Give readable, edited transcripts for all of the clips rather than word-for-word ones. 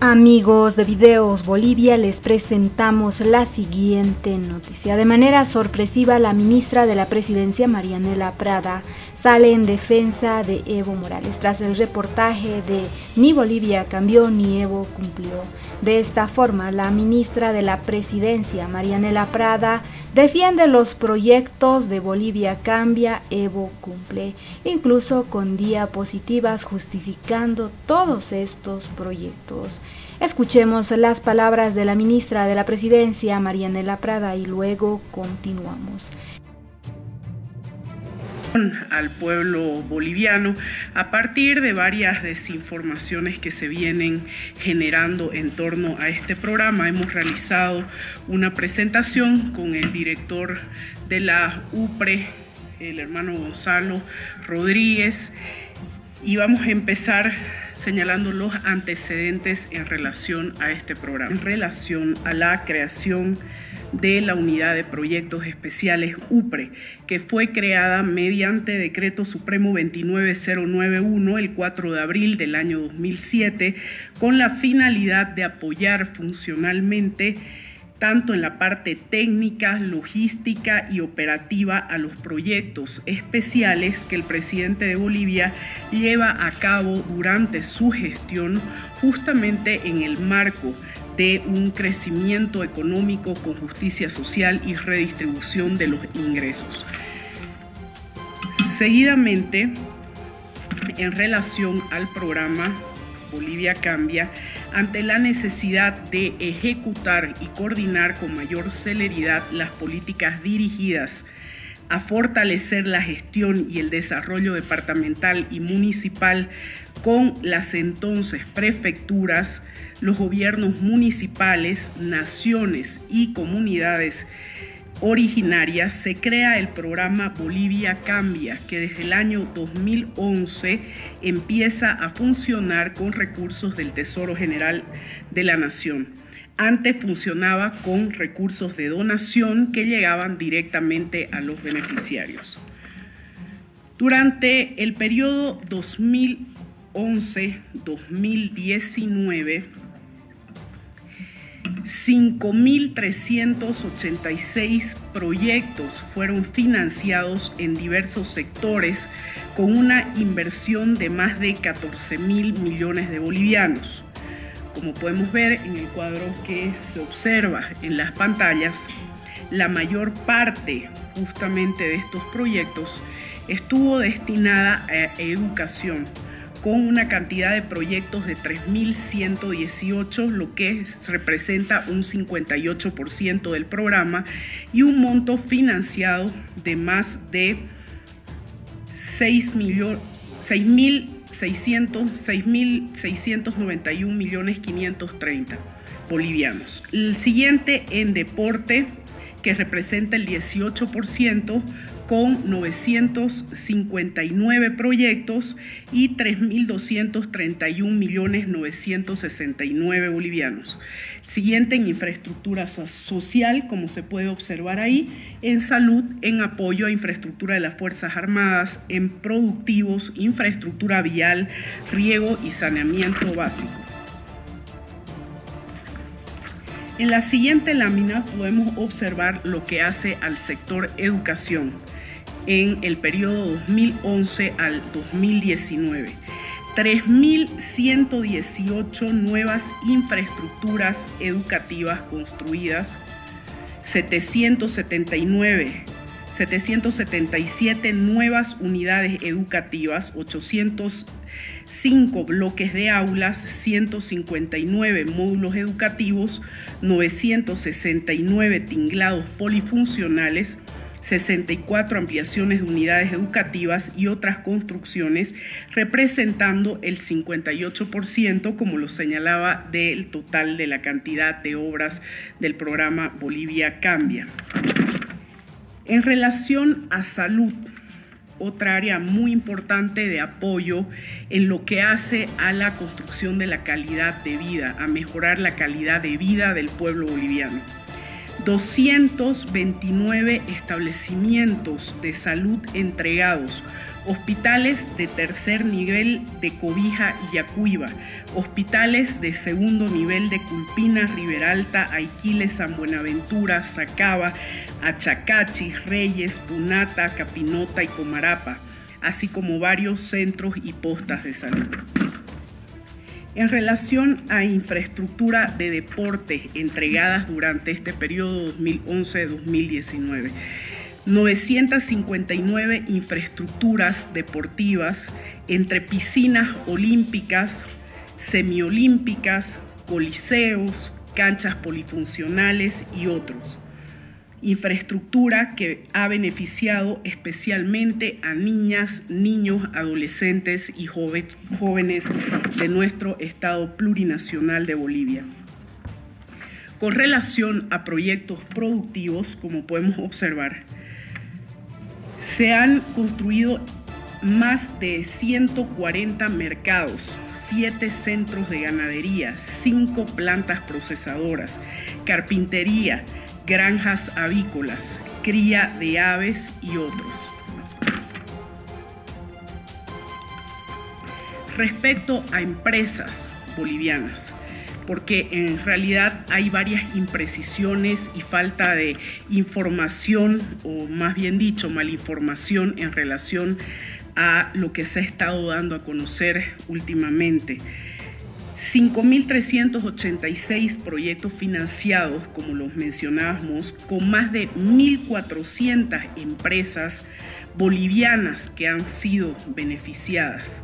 Amigos de Videos Bolivia, les presentamos la siguiente noticia. De manera sorpresiva, la ministra de la Presidencia, Marianela Prada, sale en defensa de Evo Morales tras el reportaje de Ni Bolivia cambió ni Evo cumplió. De esta forma, la ministra de la Presidencia, Marianela Prada, defiende los proyectos de Bolivia cambia, Evo cumple, incluso con diapositivas justificando todos estos proyectos. Escuchemos las palabras de la ministra de la Presidencia, Marianela Prada, y luego continuamos. Al pueblo boliviano a partir de varias desinformaciones que se vienen generando en torno a este programa. Hemos realizado una presentación con el director de la UPRE, el hermano Gonzalo Rodríguez, y vamos a empezar señalando los antecedentes en relación a este programa, en relación a la creación de la Unidad de Proyectos Especiales UPRE, que fue creada mediante Decreto Supremo 29091 el 4 de abril del año 2007, con la finalidad de apoyar funcionalmente tanto en la parte técnica, logística y operativa a los proyectos especiales que el presidente de Bolivia lleva a cabo durante su gestión, justamente en el marco de un crecimiento económico con justicia social y redistribución de los ingresos. Seguidamente, en relación al programa Bolivia Cambia, ante la necesidad de ejecutar y coordinar con mayor celeridad las políticas dirigidas a fortalecer la gestión y el desarrollo departamental y municipal con las entonces prefecturas, los gobiernos municipales, naciones y comunidades originarias, se crea el programa Bolivia Cambia, que desde el año 2011 empieza a funcionar con recursos del Tesoro General de la Nación. Antes funcionaba con recursos de donación que llegaban directamente a los beneficiarios. Durante el periodo 2011-2019, 5.386 proyectos fueron financiados en diversos sectores con una inversión de más de 14.000 millones de bolivianos. Como podemos ver en el cuadro que se observa en las pantallas, la mayor parte justamente de estos proyectos estuvo destinada a educación, con una cantidad de proyectos de 3.118, lo que representa un 58% del programa, y un monto financiado de más de 6.691.530 bolivianos. El siguiente en deporte, que representa el 18%, con 959 proyectos y 3.231.969 bolivianos. Siguiente en infraestructura social, como se puede observar ahí, en salud, en apoyo a infraestructura de las Fuerzas Armadas, en productivos, infraestructura vial, riego y saneamiento básico. En la siguiente lámina podemos observar lo que hace al sector educación en el periodo 2011 al 2019. 3.118 nuevas infraestructuras educativas construidas, 777 nuevas unidades educativas, 805 bloques de aulas, 159 módulos educativos, 969 tinglados polifuncionales, 64 ampliaciones de unidades educativas y otras construcciones, representando el 58%, como lo señalaba, del total de la cantidad de obras del programa Bolivia Cambia. En relación a salud, otra área muy importante de apoyo en lo que hace a la construcción de la calidad de vida, a mejorar la calidad de vida del pueblo boliviano. 229 establecimientos de salud entregados, hospitales de tercer nivel de Cobija y Yacuiba, hospitales de segundo nivel de Culpina, Riberalta, Aiquiles, San Buenaventura, Sacaba, Achacachi, Reyes, Punata, Capinota y Comarapa, así como varios centros y postas de salud. En relación a infraestructura de deporte entregadas durante este periodo 2011-2019, 959 infraestructuras deportivas entre piscinas olímpicas, semiolímpicas, coliseos, canchas polifuncionales y otros. Infraestructura que ha beneficiado especialmente a niñas, niños, adolescentes y jóvenes de nuestro Estado plurinacional de Bolivia. Con relación a proyectos productivos, como podemos observar, se han construido más de 140 mercados, 7 centros de ganadería, 5 plantas procesadoras, carpintería, granjas avícolas, cría de aves y otros. Respecto a empresas bolivianas, porque en realidad hay varias imprecisiones y falta de información, o más bien dicho, malinformación en relación a lo que se ha estado dando a conocer últimamente. 5.386 proyectos financiados, como los mencionábamos, con más de 1.400 empresas bolivianas que han sido beneficiadas.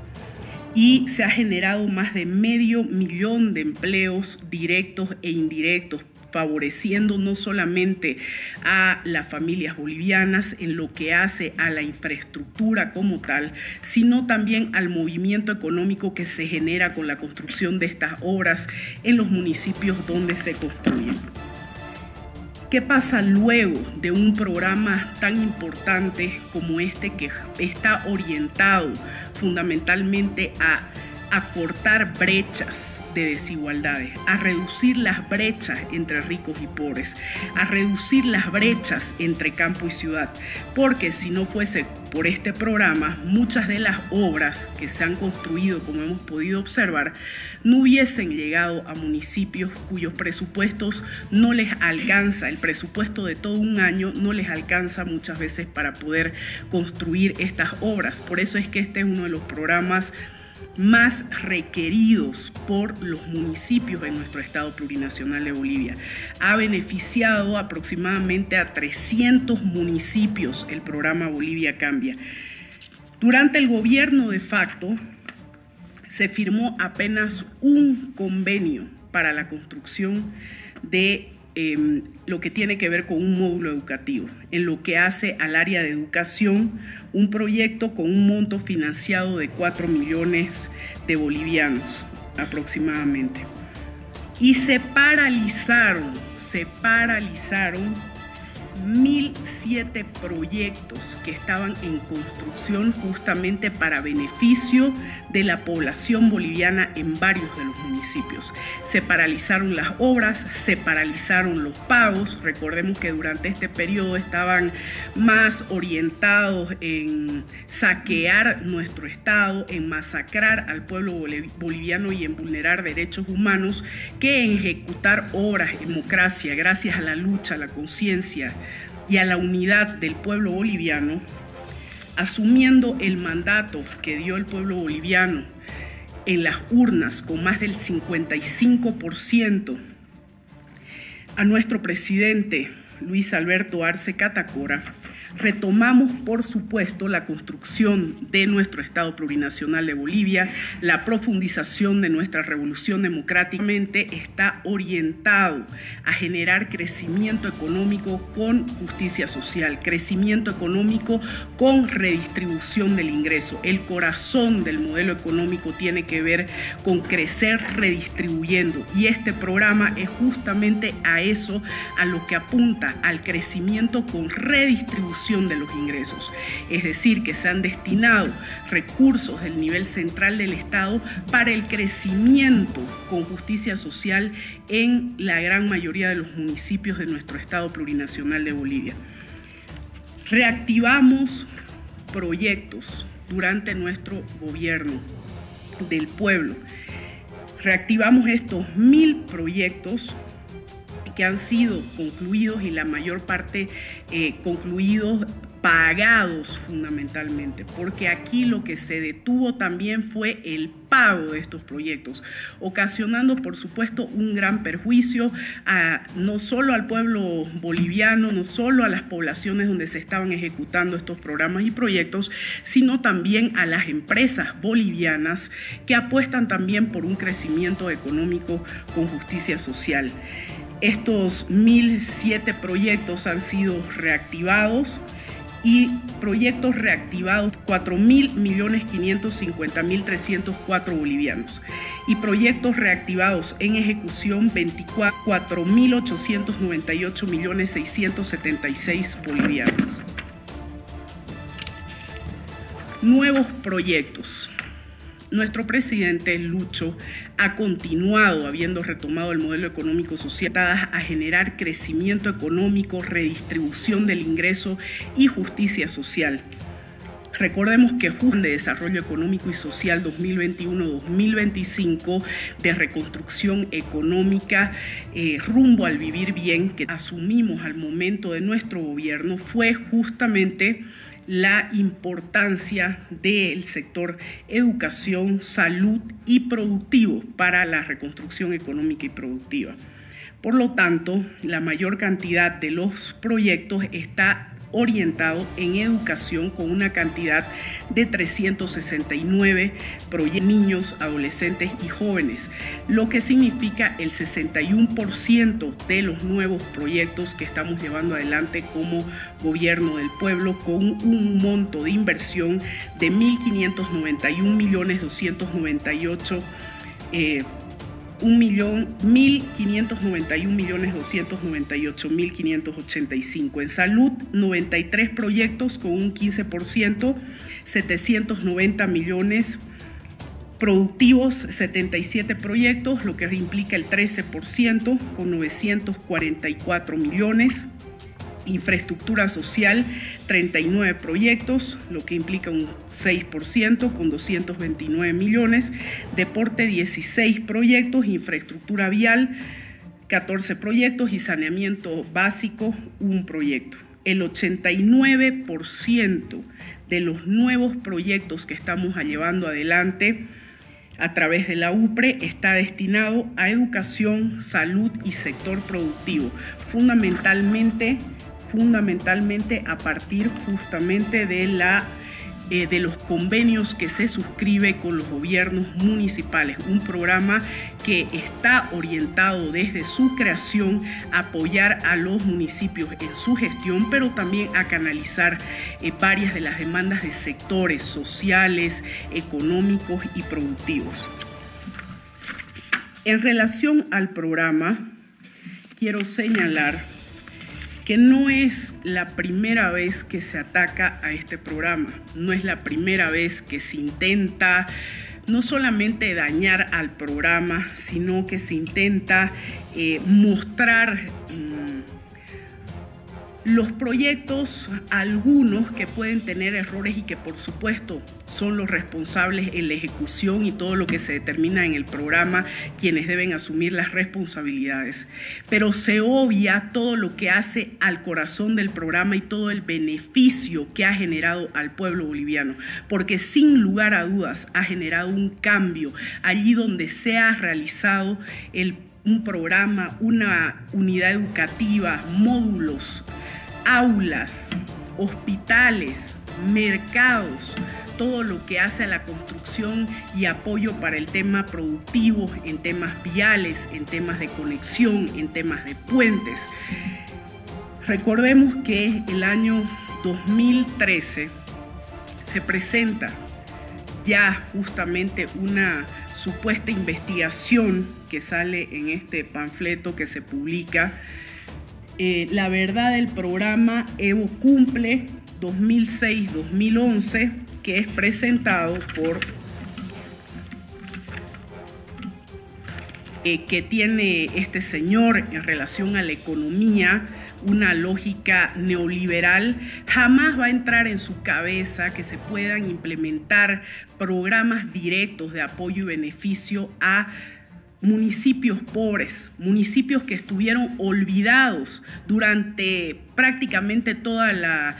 Y se ha generado más de 500.000 de empleos directos e indirectos, favoreciendo no solamente a las familias bolivianas en lo que hace a la infraestructura como tal, sino también al movimiento económico que se genera con la construcción de estas obras en los municipios donde se construyen. ¿Qué pasa luego de un programa tan importante como este, que está orientado fundamentalmente a acortar brechas de desigualdades, a reducir las brechas entre ricos y pobres, a reducir las brechas entre campo y ciudad? Porque si no fuese por este programa, muchas de las obras que se han construido, como hemos podido observar, no hubiesen llegado a municipios cuyos presupuestos no les alcanza, el presupuesto de todo un año no les alcanza muchas veces para poder construir estas obras. Por eso es que este es uno de los programas más requeridos por los municipios en nuestro Estado plurinacional de Bolivia. Ha beneficiado aproximadamente a 300 municipios el programa Bolivia Cambia. Durante el gobierno de facto se firmó apenas un convenio para la construcción de lo que tiene que ver con un módulo educativo. En lo que hace al área de educación, un proyecto con un monto financiado de 4 millones de bolivianos aproximadamente. Y se paralizaron 1.007 proyectos que estaban en construcción justamente para beneficio de la población boliviana en varios de los municipios. Se paralizaron las obras, se paralizaron los pagos. Recordemos que durante este periodo estaban más orientados en saquear nuestro Estado, en masacrar al pueblo boliviano y en vulnerar derechos humanos, que en ejecutar obras, democracia, gracias a la lucha, a la conciencia y a la unidad del pueblo boliviano, asumiendo el mandato que dio el pueblo boliviano en las urnas con más del 55%, a nuestro presidente Luis Alberto Arce Catacora, retomamos, por supuesto, la construcción de nuestro Estado plurinacional de Bolivia. La profundización de nuestra revolución democráticamente está orientado a generar crecimiento económico con justicia social, crecimiento económico con redistribución del ingreso. El corazón del modelo económico tiene que ver con crecer redistribuyendo, y este programa es justamente a eso, a lo que apunta, al crecimiento con redistribución redistribución de los ingresos, es decir, que se han destinado recursos del nivel central del Estado para el crecimiento con justicia social en la gran mayoría de los municipios de nuestro Estado plurinacional de Bolivia. Reactivamos proyectos durante nuestro gobierno del pueblo. Reactivamos estos 1000 proyectos que han sido concluidos y la mayor parte concluidos, pagados fundamentalmente, porque aquí lo que se detuvo también fue el pago de estos proyectos, ocasionando por supuesto un gran perjuicio no solo al pueblo boliviano, no solo a las poblaciones donde se estaban ejecutando estos programas y proyectos, sino también a las empresas bolivianas que apuestan también por un crecimiento económico con justicia social. Estos 1007 proyectos han sido reactivados y proyectos reactivados 4.550.304 bolivianos y proyectos reactivados en ejecución 4.898.676 bolivianos. Nuevos proyectos. Nuestro presidente Lucho ha continuado, habiendo retomado el modelo económico social, a generar crecimiento económico, redistribución del ingreso y justicia social. Recordemos que Plan de Desarrollo Económico y Social 2021-2025 de reconstrucción económica rumbo al vivir bien que asumimos al momento de nuestro gobierno fue justamente la importancia del sector educación, salud y productivo para la reconstrucción económica y productiva. Por lo tanto, la mayor cantidad de los proyectos está orientado en educación con una cantidad de 369 niños, adolescentes y jóvenes, lo que significa el 61% de los nuevos proyectos que estamos llevando adelante como gobierno del pueblo, con un monto de inversión de 1.591.298.585. En salud, 93 proyectos con un 15%, 790 millones. Productivos, 77 proyectos, lo que implica el 13%, con 944 millones. Infraestructura social, 39 proyectos, lo que implica un 6% con 229 millones. Deporte, 16 proyectos. Infraestructura vial, 14 proyectos. Y saneamiento básico, 1 proyecto. El 89% de los nuevos proyectos que estamos llevando adelante a través de la UPRE está destinado a educación, salud y sector productivo, fundamentalmente a partir justamente de los convenios que se suscribe con los gobiernos municipales, un programa que está orientado desde su creación a apoyar a los municipios en su gestión, pero también a canalizar varias de las demandas de sectores sociales, económicos y productivos. En relación al programa, quiero señalar que no es la primera vez que se ataca a este programa, no es la primera vez que se intenta no solamente dañar al programa, sino que se intenta mostrar los proyectos, algunos que pueden tener errores y que por supuesto son los responsables en la ejecución y todo lo que se determina en el programa, quienes deben asumir las responsabilidades. Pero se obvia todo lo que hace al corazón del programa y todo el beneficio que ha generado al pueblo boliviano, porque sin lugar a dudas ha generado un cambio allí donde se ha realizado un programa, una unidad educativa, módulos, aulas, hospitales, mercados, todo lo que hace a la construcción y apoyo para el tema productivo, en temas viales, en temas de conexión, en temas de puentes. Recordemos que el año 2013 se presenta ya justamente una supuesta investigación que sale en este panfleto que se publica la verdad del programa Evo Cumple 2006-2011, que es presentado por que tiene este señor en relación a la economía, una lógica neoliberal. Jamás va a entrar en su cabeza que se puedan implementar programas directos de apoyo y beneficio a municipios pobres, municipios que estuvieron olvidados durante prácticamente toda la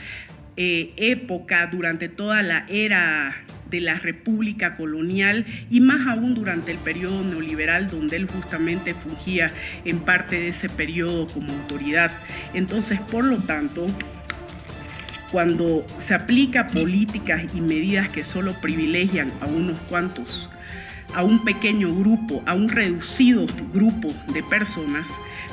época, durante toda la era de la República Colonial y más aún durante el periodo neoliberal, donde él justamente fungía en parte de ese periodo como autoridad. Entonces, por lo tanto, cuando se aplica políticas y medidas que solo privilegian a unos cuantos, a un pequeño grupo, a un reducido grupo de personas,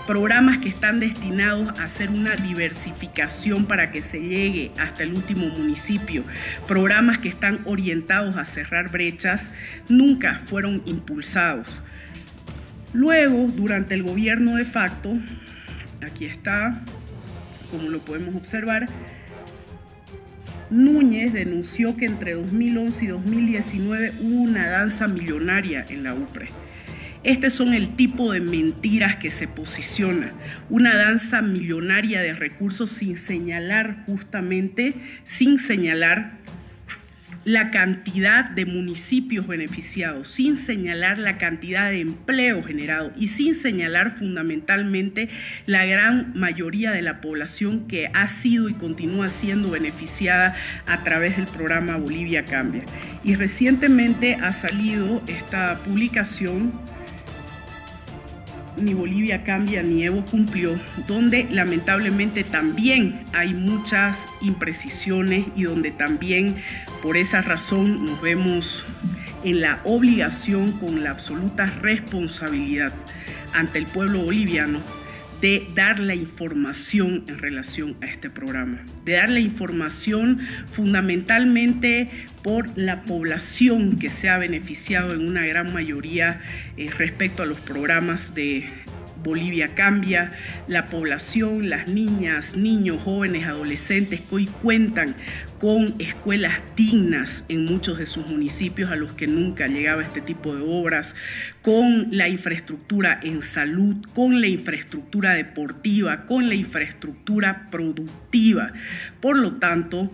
programas que están destinados a hacer una diversificación para que se llegue hasta el último municipio, programas que están orientados a cerrar brechas, nunca fueron impulsados. Luego, durante el gobierno de facto, aquí está, como lo podemos observar, Núñez denunció que entre 2011 y 2019 hubo una danza millonaria en la UPRE. Estos son el tipo de mentiras que se posiciona, una danza millonaria de recursos sin señalar la cantidad de municipios beneficiados, sin señalar la cantidad de empleo generado y sin señalar fundamentalmente la gran mayoría de la población que ha sido y continúa siendo beneficiada a través del programa Bolivia Cambia. Y recientemente ha salido esta publicación, Ni Bolivia Cambia ni Evo Cumplió, donde lamentablemente también hay muchas imprecisiones y donde también por esa razón nos vemos en la obligación, con la absoluta responsabilidad ante el pueblo boliviano, de dar la información en relación a este programa, de dar la información fundamentalmente por la población que se ha beneficiado en una gran mayoría respecto a los programas de Bolivia Cambia, la población, las niñas, niños, jóvenes, adolescentes que hoy cuentan con escuelas dignas en muchos de sus municipios a los que nunca llegaba este tipo de obras, con la infraestructura en salud, con la infraestructura deportiva, con la infraestructura productiva. Por lo tanto,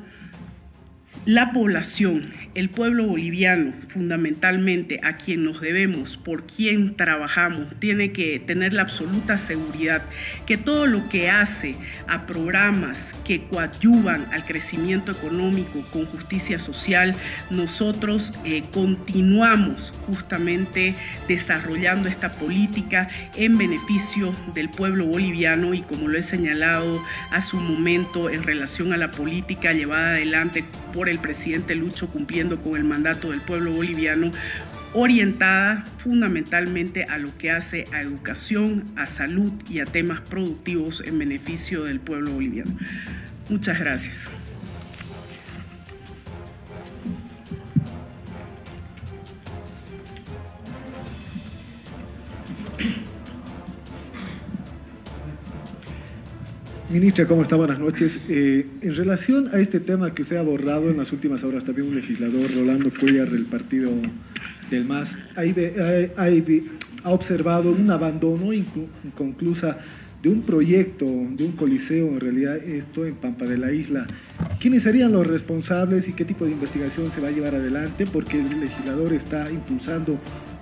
la población, el pueblo boliviano, fundamentalmente a quien nos debemos, por quien trabajamos, tiene que tener la absoluta seguridad que todo lo que hace a programas que coadyuvan al crecimiento económico con justicia social, nosotros continuamos justamente desarrollando esta política en beneficio del pueblo boliviano y, como lo he señalado hace un momento, en relación a la política llevada adelante por el presidente Lucho, cumpliendo con el mandato del pueblo boliviano, orientada fundamentalmente a lo que hace a educación, a salud y a temas productivos en beneficio del pueblo boliviano. Muchas gracias. Ministra, ¿cómo está? Buenas noches. En relación a este tema que usted ha abordado en las últimas horas, también un legislador, Rolando Cuellar, del partido del MAS, ha observado un abandono inconclusa de un proyecto, de un coliseo, en realidad esto en Pampa de la Isla. ¿Quiénes serían los responsables y qué tipo de investigación se va a llevar adelante? Porque el legislador está impulsando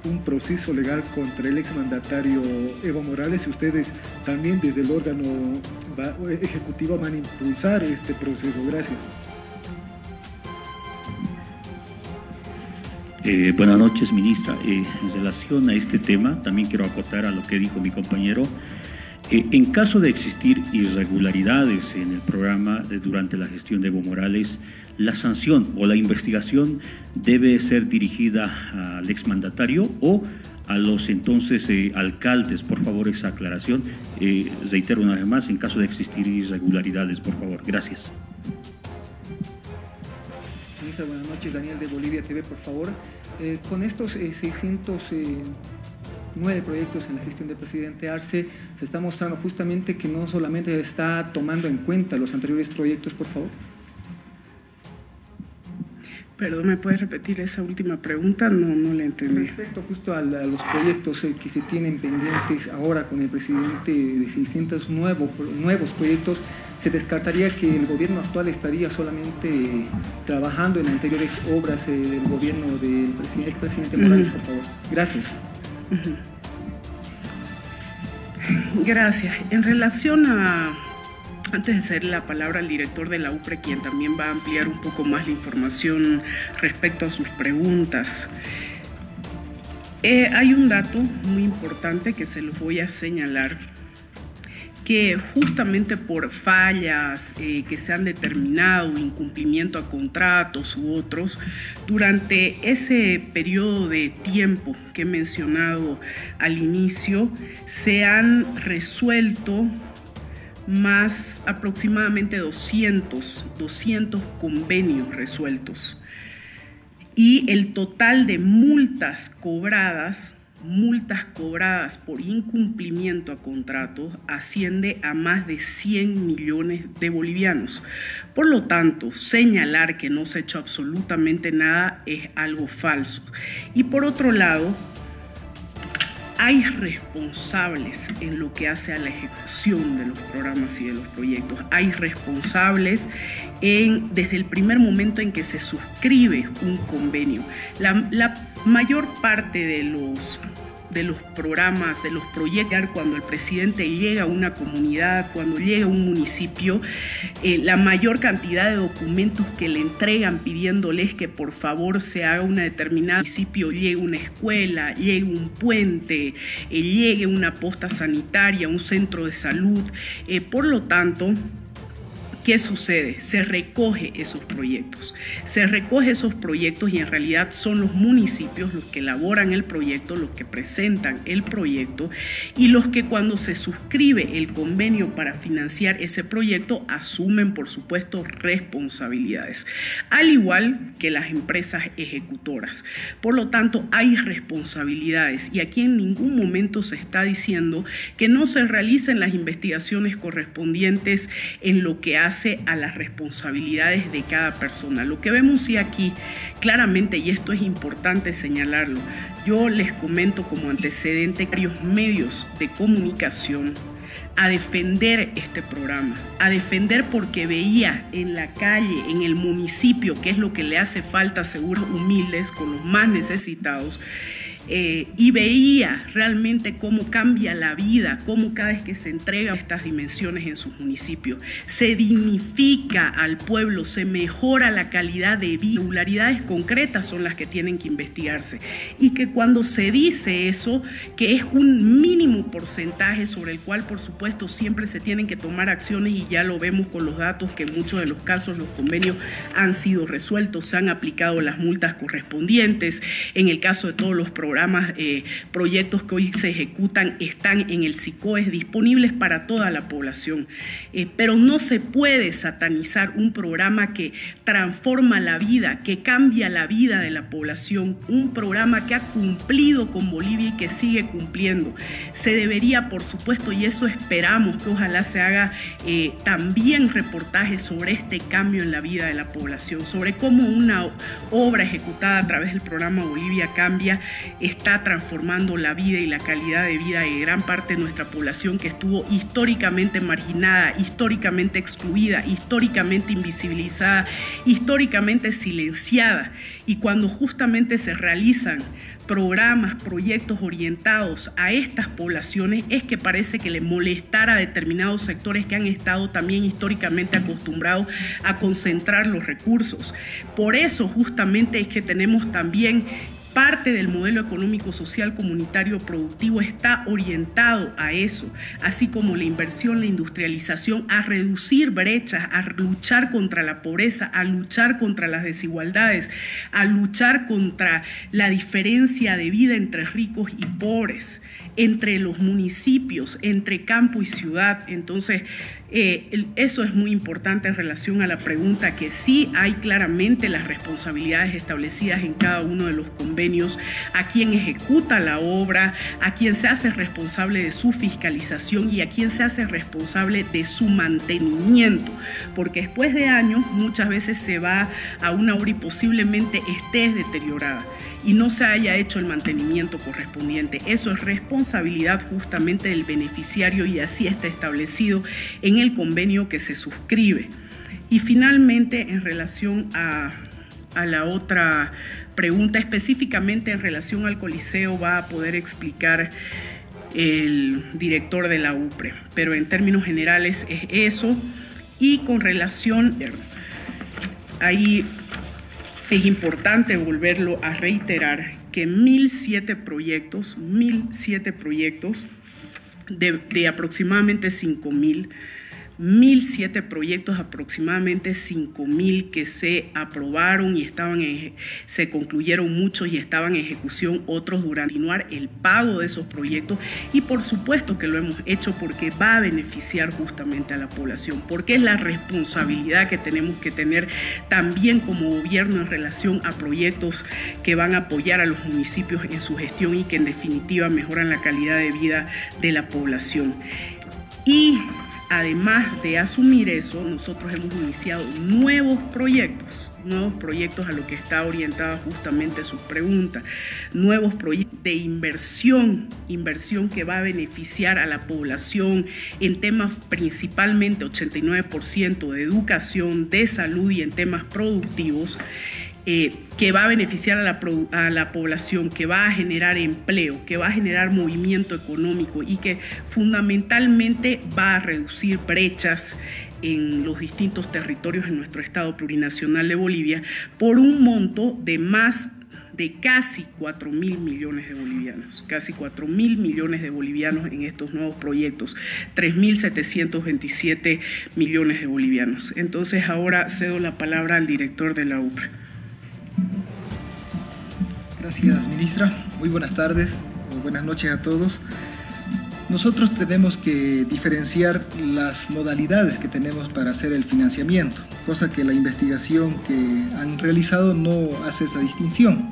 un proceso legal contra el exmandatario Evo Morales y ustedes también desde el órgano ejecutivo van a impulsar este proceso. Gracias. Buenas noches, ministra. En relación a este tema, también quiero acotar a lo que dijo mi compañero. En caso de existir irregularidades en el programa durante la gestión de Evo Morales, la sanción o la investigación debe ser dirigida al exmandatario o a los entonces alcaldes. Por favor, esa aclaración. Reitero una vez más, en caso de existir irregularidades, por favor. Gracias. Ministra, buenas noches. Daniel de Bolivia TV, por favor. Con estos 600 9 proyectos en la gestión del presidente Arce, se está mostrando justamente que no solamente está tomando en cuenta los anteriores proyectos, por favor. Perdón, ¿me puedes repetir esa última pregunta? No la entendí. Respecto justo a los proyectos que se tienen pendientes ahora con el presidente de 600 nuevos proyectos, ¿se descartaría que el gobierno actual estaría solamente trabajando en anteriores obras del gobierno del expresidente Morales, por favor? Gracias. Gracias. En relación a... Antes de ceder la palabra al director de la UPRE, quien también va a ampliar un poco más la información respecto a sus preguntas, hay un dato muy importante que se los voy a señalar, que justamente por fallas que se han determinado, incumplimiento a contratos u otros, durante ese periodo de tiempo que he mencionado al inicio, se han resuelto más aproximadamente 200 convenios resueltos, y el total de multas cobradas por incumplimiento a contratos asciende a más de 100 millones de bolivianos. Por lo tanto, señalar que no se ha hecho absolutamente nada es algo falso. Y por otro lado, hay responsables en lo que hace a la ejecución de los programas y de los proyectos. Hay responsables desde el primer momento en que se suscribe un convenio. La mayor parte de los programas, de los proyectos, cuando el presidente llega a una comunidad, cuando llega a un municipio, la mayor cantidad de documentos que le entregan pidiéndoles que por favor se haga una determinada municipio, llegue una escuela, llegue un puente, llegue una posta sanitaria, un centro de salud. Por lo tanto, ¿qué sucede? Se recoge esos proyectos y en realidad son los municipios los que elaboran el proyecto, los que presentan el proyecto y los que cuando se suscribe el convenio para financiar ese proyecto asumen, por supuesto, responsabilidades, al igual que las empresas ejecutoras. Por lo tanto, hay responsabilidades y aquí en ningún momento se está diciendo que no se realicen las investigaciones correspondientes en lo que hace a las responsabilidades de cada persona. Lo que vemos sí aquí claramente, y esto es importante señalarlo, yo les comento como antecedente varios medios de comunicación a defender este programa, a defender porque veía en la calle, en el municipio, qué es lo que le hace falta a seguros humildes con los más necesitados, y veía realmente cómo cambia la vida, cómo cada vez que se entrega estas dimensiones en sus municipios, se dignifica al pueblo, se mejora la calidad de vida. Irregularidades concretas son las que tienen que investigarse y que cuando se dice eso, que es un mínimo porcentaje sobre el cual por supuesto siempre se tienen que tomar acciones y ya lo vemos con los datos que en muchos de los casos los convenios han sido resueltos, se han aplicado las multas correspondientes. En el caso de todos los proyectos que hoy se ejecutan están en el SICOES disponibles para toda la población, pero no se puede satanizar un programa que transforma la vida, que cambia la vida de la población, un programa que ha cumplido con Bolivia y que sigue cumpliendo. Se debería, por supuesto, y eso esperamos que ojalá se haga también reportajes sobre este cambio en la vida de la población, sobre cómo una obra ejecutada a través del programa Bolivia Cambia está transformando la vida y la calidad de vida de gran parte de nuestra población que estuvo históricamente marginada, históricamente excluida, históricamente invisibilizada, históricamente silenciada. Y cuando justamente se realizan programas, proyectos orientados a estas poblaciones, es que parece que le molestara a determinados sectores que han estado también históricamente acostumbrados a concentrar los recursos. Por eso justamente es que tenemos también parte del modelo económico, social, comunitario, productivo está orientado a eso, así como la inversión, la industrialización, a reducir brechas, a luchar contra la pobreza, a luchar contra las desigualdades, a luchar contra la diferencia de vida entre ricos y pobres, entre los municipios, entre campo y ciudad. Entonces, Eso es muy importante en relación a la pregunta, que sí hay claramente las responsabilidades establecidas en cada uno de los convenios, a quien ejecuta la obra, a quien se hace responsable de su fiscalización y a quien se hace responsable de su mantenimiento, porque después de años muchas veces se va a una obra y posiblemente esté deteriorada y no se haya hecho el mantenimiento correspondiente. Eso es responsabilidad justamente del beneficiario y así está establecido en el convenio que se suscribe. Y finalmente, en relación a la otra pregunta, específicamente en relación al Coliseo, va a poder explicar el director de la UPRE, pero en términos generales es eso. Y con relación, ahí es importante volverlo a reiterar, que 1.007 proyectos de aproximadamente 5.000, 1.007 proyectos, aproximadamente 5.000 que se aprobaron y se concluyeron muchos y estaban en ejecución, otros durante continuar el pago de esos proyectos, y por supuesto que lo hemos hecho porque va a beneficiar justamente a la población, porque es la responsabilidad que tenemos que tener también como gobierno en relación a proyectos que van a apoyar a los municipios en su gestión y que en definitiva mejoran la calidad de vida de la población. Y además de asumir eso, nosotros hemos iniciado nuevos proyectos a lo que está orientada justamente su pregunta, nuevos proyectos de inversión que va a beneficiar a la población en temas principalmente 89% de educación, de salud y en temas productivos, que va a beneficiar a la población, que va a generar empleo, que va a generar movimiento económico y que fundamentalmente va a reducir brechas en los distintos territorios en nuestro Estado plurinacional de Bolivia por un monto de casi 4.000 millones de bolivianos, casi 4.000 millones de bolivianos en estos nuevos proyectos, 3.727 millones de bolivianos. Entonces ahora cedo la palabra al director de la UPRE. Gracias, ministra. Muy buenas tardes o buenas noches a todos. Nosotros tenemos que diferenciar las modalidades que tenemos para hacer el financiamiento, cosa que la investigación que han realizado no hace esa distinción.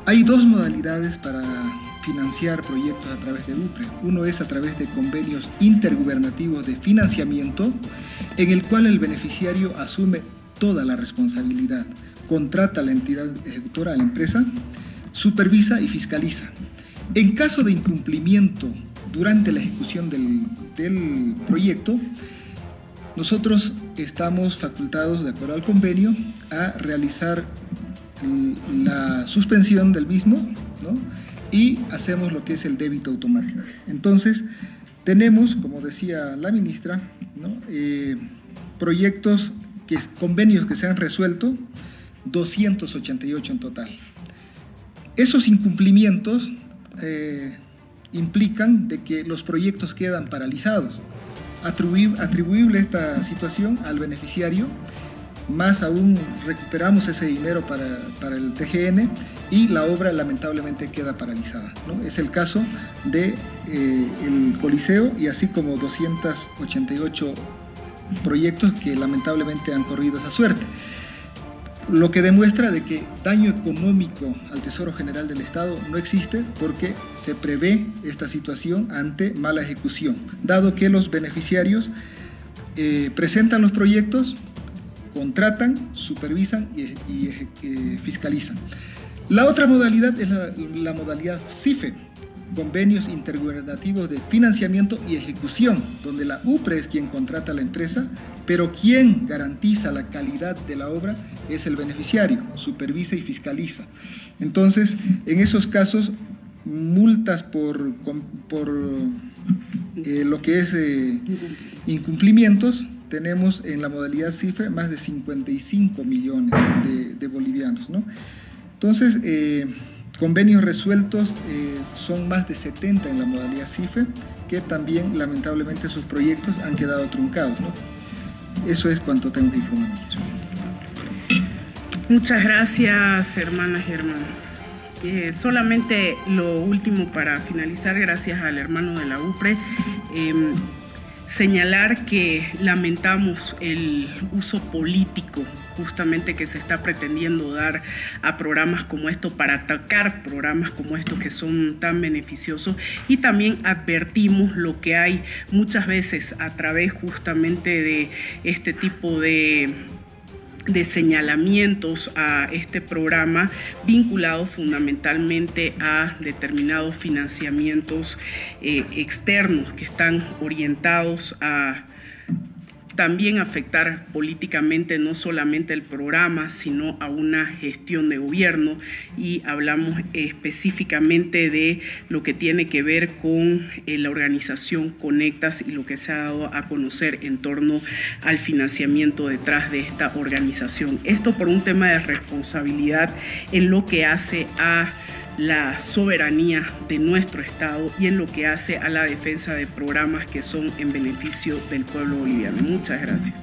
Hay dos modalidades para financiar proyectos a través de UPRE. Uno es a través de convenios intergubernativos de financiamiento, en el cual el beneficiario asume toda la responsabilidad, contrata a la entidad ejecutora, a la empresa, supervisa y fiscaliza. En caso de incumplimiento durante la ejecución del proyecto, nosotros estamos facultados, de acuerdo al convenio, a realizar la suspensión del mismo, ¿no? Y hacemos lo que es el débito automático. Entonces, tenemos, como decía la ministra, ¿no? Convenios que se han resuelto, 288 en total. Esos incumplimientos implican de que los proyectos quedan paralizados. Atribuible esta situación al beneficiario, más aún recuperamos ese dinero para el TGN y la obra lamentablemente queda paralizada, ¿no? Es el caso de el Coliseo y así como 288 proyectos que lamentablemente han corrido esa suerte. Lo que demuestra de que daño económico al Tesoro General del Estado no existe porque se prevé esta situación ante mala ejecución, dado que los beneficiarios presentan los proyectos, contratan, supervisan y fiscalizan. La otra modalidad es la modalidad CIFE, convenios intergubernativos de financiamiento y ejecución, donde la UPRE es quien contrata a la empresa, pero quien garantiza la calidad de la obra es el beneficiario, supervisa y fiscaliza. Entonces, en esos casos, multas por lo que es incumplimientos, tenemos en la modalidad CIFE más de 55 millones de bolivianos, ¿no? Entonces, convenios resueltos son más de 70 en la modalidad CIFE, que también lamentablemente sus proyectos han quedado truncados, ¿no? Eso es cuanto tengo que informar, ministro. Muchas gracias, hermanas y hermanos. Solamente lo último para finalizar, gracias al hermano de la UPRE. señalar que lamentamos el uso político justamente que se está pretendiendo dar a programas como estos para atacar programas como estos que son tan beneficiosos, y también advertimos lo que hay muchas veces a través justamente de este tipo de señalamientos a este programa vinculados fundamentalmente a determinados financiamientos externos que están orientados a también afectar políticamente no solamente el programa, sino a una gestión de gobierno, y hablamos específicamente de lo que tiene que ver con la organización Conectas y lo que se ha dado a conocer en torno al financiamiento detrás de esta organización. Esto por un tema de responsabilidad en lo que hace a la soberanía de nuestro Estado y en lo que hace a la defensa de programas que son en beneficio del pueblo boliviano. Muchas gracias.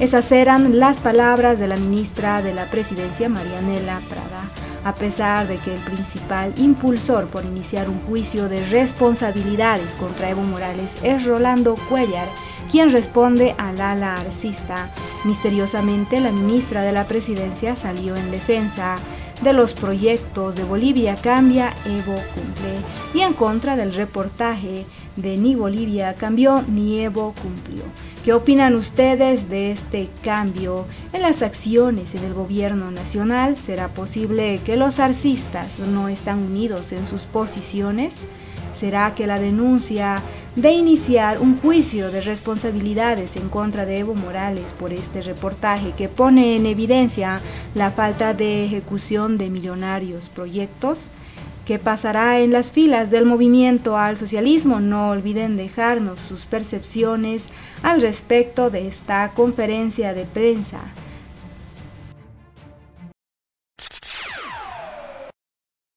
Esas eran las palabras de la ministra de la Presidencia, Marianela Prada. A pesar de que el principal impulsor por iniciar un juicio de responsabilidades contra Evo Morales es Rolando Cuéllar, quien responde al ala arcista, misteriosamente la ministra de la Presidencia salió en defensa de los proyectos de Bolivia Cambia, Evo Cumple, y en contra del reportaje de Ni Bolivia Cambió, ni Evo Cumplió. ¿Qué opinan ustedes de este cambio en las acciones en el gobierno nacional? ¿Será posible que los arcistas no están unidos en sus posiciones? ¿Será que la denuncia de iniciar un juicio de responsabilidades en contra de Evo Morales por este reportaje que pone en evidencia la falta de ejecución de millonarios proyectos? ¿Qué pasará en las filas del movimiento al socialismo? No olviden dejarnos sus percepciones al respecto de esta conferencia de prensa.